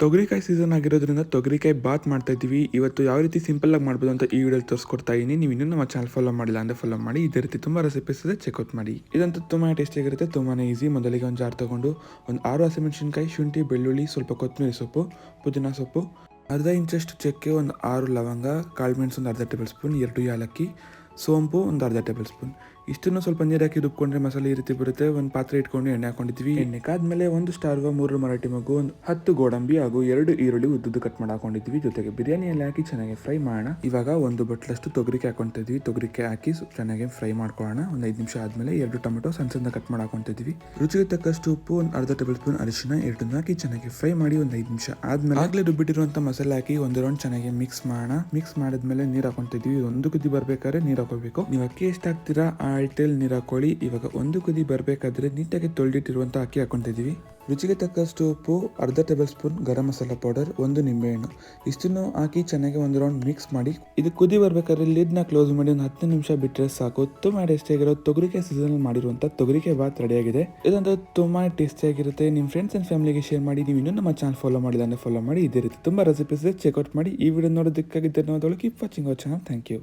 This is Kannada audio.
ತೊಗರಿಕಾಯಿ ಸೀಸನ್ ಆಗಿರೋದ್ರಿಂದ ತೊಗರಿಕಾಯಿ ಬಾತ್ ಮಾಡ್ತಾ ಇದ್ದೀವಿ. ಇವತ್ತು ಯಾವ ರೀತಿ ಸಿಂಪಲ್ ಆಗಿ ಮಾಡ್ಬೋದು ಅಂತ ಈ ವಿಡಿಯೋಲಿ ತೋರಿಸ್ಕೊಡ್ತಾ ಇದ್ದೀನಿ. ನೀವು ಇನ್ನೂ ನಮ್ಮ ಚಾನಲ್ ಫಾಲೋ ಮಾಡಿಲ್ಲ ಅಂದರೆ ಫಾಲೋ ಮಾಡಿ. ಇದೇ ರೀತಿ ತುಂಬ ರೆಸಿಪೀಸ್ ಇದೆ, ಚೆಕ್ಔಟ್ ಮಾಡಿ. ಇದಂತೂ ತುಂಬಾ ಟೇಸ್ಟಿಯಾಗಿರುತ್ತೆ, ತುಂಬಾ ಈಸಿ. ಮೊದಲಿಗೆ ಒಂದು ಜಾರ್ ತೊಗೊಂಡು ಒಂದು 6 ಹಸಿಮೆಣಸಿನಕಾಯಿ, ಶುಂಠಿ, ಬೆಳ್ಳುಳ್ಳಿ, ಸ್ವಲ್ಪ ಕೊತ್ತಂಬರಿ ಸೊಪ್ಪು, ಪುದೀನ ಸೊಪ್ಪು, ಅರ್ಧ ಇಂಚಷ್ಟು ಚಕ್ಕೆ, ಒಂದು 6 ಲವಂಗ, ಕಾಳು ಮೆಣಸು ಒಂದು ಅರ್ಧ ಟೇಬಲ್ ಸ್ಪೂನ್, 2 ಏಲಕ್ಕಿ, ಸೋಂಪು ಒಂದು ಅರ್ಧ ಟೇಬಲ್ ಸ್ಪೂನ್. ಇಷ್ಟನ್ನು ಸ್ವಲ್ಪ ನೀರು ಹಾಕಿ ರುಬ್ಕೊಂಡ್ರೆ ಮಸಾಲೆ ಈ ರೀತಿ ಬರುತ್ತೆ. ಒಂದು ಪಾತ್ರೆ ಇಟ್ಕೊಂಡು ಎಣ್ಣೆ ಹಾಕೊಂಡಿದ್ವಿ. ಎಣ್ಣೆ ಕಾದ್ಮೇಲೆ 1 ಸ್ಟಾರ್ವ, 3 ಮರಾಠಿ ಮಗು, ಒಂದು 10 ಗೋಡಂಬಿ ಹಾಗೂ 2 ಈರುಳ್ಳಿ ಉದ್ದುದ್ದು ಕಟ್ ಮಾಡಿ ಹಾಕೊಂಡಿದ್ವಿ. ಜೊತೆಗೆ ಬಿರಿಯಾನಿಯಲ್ಲಿ ಹಾಕಿ ಚೆನ್ನಾಗಿ ಫ್ರೈ ಮಾಡೋಣ. ಇವಾಗ 1 ಬಟ್ಲಷ್ಟು ತೊಗರಿಕಾಯಿ ಹಾಕೊಂತ ಇದ್ವಿ. ತೊಗರಿಕಾಯಿ ಹಾಕಿ ಚೆನ್ನಾಗಿ ಫ್ರೈ ಮಾಡ್ಕೊಳ್ಳೋಣ. ಒಂದು 5 ನಿಮಿಷ ಆದ್ಮೇಲೆ 2 ಟೊಮೆಟೊ ಸಣ್ಣ ಕಟ್ ಮಾಡಿ ಹಾಕೊಂತಿದ್ವಿ. ರುಚಿಗೆ ತಕ್ಕಷ್ಟು ಉಪ್ಪು, ಒಂದು ಅರ್ಧ ಟೇಬಲ್ ಸ್ಪೂನ್ ಅರಿಶಿನ, 2 ಹಾಕಿ ಚೆನ್ನಾಗಿ ಫ್ರೈ ಮಾಡಿ ಒಂದು 5 ನಿಮಿಷ ಆದ್ಮೇಲೆ ಆಗ್ಲೇ ರುಬ್ಬಿಟ್ಟಿರುವಂತ ಮಸಾಲೆ ಹಾಕಿ ಒಂದು ರೌಂಡ್ ಚೆನ್ನಾಗಿ ಮಿಕ್ಸ್ ಮಾಡೋಣ. ಮಿಕ್ಸ್ ಮಾಡಿದ್ಮೇಲೆ ನೀರು ಹಾಕೊಂತಿದ್ವಿ. 1 ಕುದಿ ಬರ್ಬೇಕಾದ್ರೆ ನೀರು ಹಾಕೋಬೇಕು. ನೀವು ಅಕ್ಕಿ ಎಷ್ಟು ಹಾಕ್ತೀರಾ ಆ ಅಳತೆಯಲ್ಲಿ ನೀರು ಹಾಕೊಳ್ಳಿ. ಇವಾಗ 1 ಕುದಿ ಬರಬೇಕಾದ್ರೆ ನೀಟಾಗಿ ತೊಳೆದಿಟ್ಟಿರುವಂಥ ಅಕ್ಕಿ ಹಾಕೊಂತಿದ್ದೀವಿ. ರುಚಿಗೆ ತಕ್ಕಷ್ಟು ಉಪ್ಪು, ಅರ್ಧ table spoon garam masala powder, 1 ನಿಂಬೆಹಣ್ಣು, ಇಷ್ಟನ್ನು ಹಾಕಿ ಚೆನ್ನಾಗಿ ಒಂದು ರೌಂಡ್ ಮಿಕ್ಸ್ ಮಾಡಿ. ಇದು ಕುದಿ ಬರ್ಬೇಕಾದ್ರೆ ಲಿಡ್ನ ಕ್ಲೋಸ್ ಮಾಡಿ ಒಂದು 10 ನಿಮಿಷ ಬಿಟ್ಟರೆ ಸಾಕು. ತುಂಬಾ ಟೇಸ್ಟಿಯಾಗಿರೋ ತೊಗರಿಕಾಯಿ ಸೀಸನ್ ಮಾಡಿರುವಂಥ ತೊಗರಿಕಾಯಿ ಬಾತ್ ರೆಡಿಯಾಗಿದೆ. ಇದಂತೂ ತುಂಬಾ ಟೇಸ್ಟಿಯಾಗಿರುತ್ತೆ. ನಿಮ್ಮ ಫ್ರೆಂಡ್ಸ್ ಆ್ಯಂಡ್ ಫ್ಯಾಮಿಲಿಗೆ ಶೇರ್ ಮಾಡಿ. ನೀವು ಇನ್ನೂ ನಮ್ಮ ಚಾನಲ್ ಫಾಲೋ ಮಾಡಿಲ್ಲ ಅಂದರೆ ಫಾಲೋ ಮಾಡಿ. ಇದೇ ರೀತಿ ತುಂಬ ರೆಸಿಪೀಸ್ ಚೆಕ್ಔಟ್ ಮಾಡಿ. ಈ ವಿಡಿಯೋ ನೋಡೋದಕ್ಕಾಗಿ ಧನ್ಯವಾದಗಳು. Keep watching our channel. Thank you.